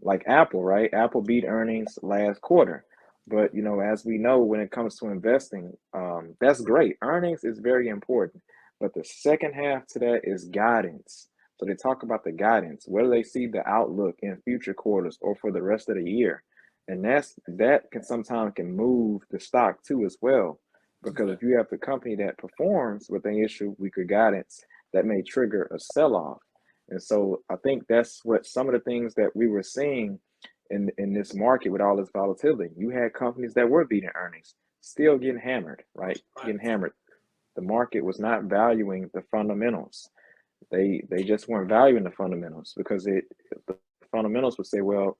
like Apple, right? Apple beat earnings last quarter. But as we know, when it comes to investing, that's great. Earnings is very important. But the second half to that is guidance. So they talk about the guidance. Whether they see the outlook in future quarters or for the rest of the year. And that can sometimes can move the stock too as well. Because if you have the company that performs with an issue weaker guidance, that may trigger a sell-off. And so I think that's what some of the things that we were seeing in this market with all this volatility. You had companies that were beating earnings, still getting hammered, right? Getting hammered. The market was not valuing the fundamentals. They just weren't valuing the fundamentals because the fundamentals would say, well,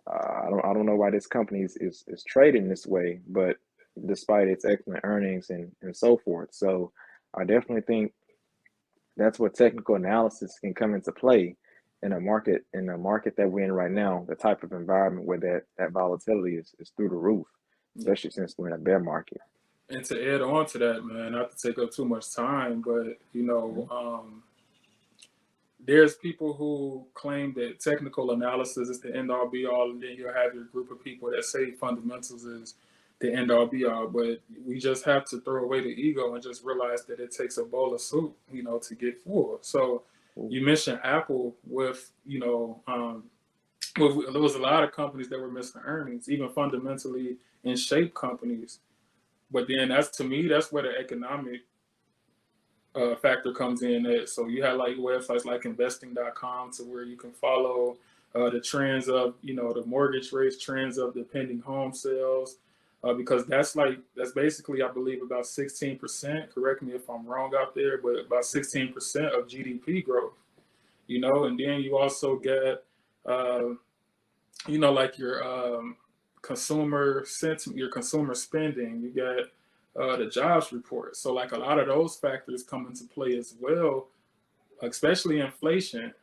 I don't know why this company is trading this way, but despite its excellent earnings and so forth. So I definitely think that's where technical analysis can come into play in a market that we're in right now, the type of environment where that volatility is through the roof, especially since we're in a bear market. And to add on to that, man, not to take up too much time, but there's people who claim that technical analysis is the end all be all, and then you'll have your group of people that say fundamentals is the end all be all. But we just have to throw away the ego and just realize that it takes a bowl of soup, to get full. So you mentioned Apple with, there was a lot of companies that were missing earnings, even fundamentally in shape companies. But then that's where the economic factor comes in. So you have like websites like investing.com to where you can follow the trends of, the mortgage rates, trends of the pending home sales, because that's basically, I believe, about 16%, correct me if I'm wrong out there, but about 16% of GDP growth, and then you also get, like your consumer sentiment, your consumer spending, you get the jobs report. So like a lot of those factors come into play as well, especially inflation.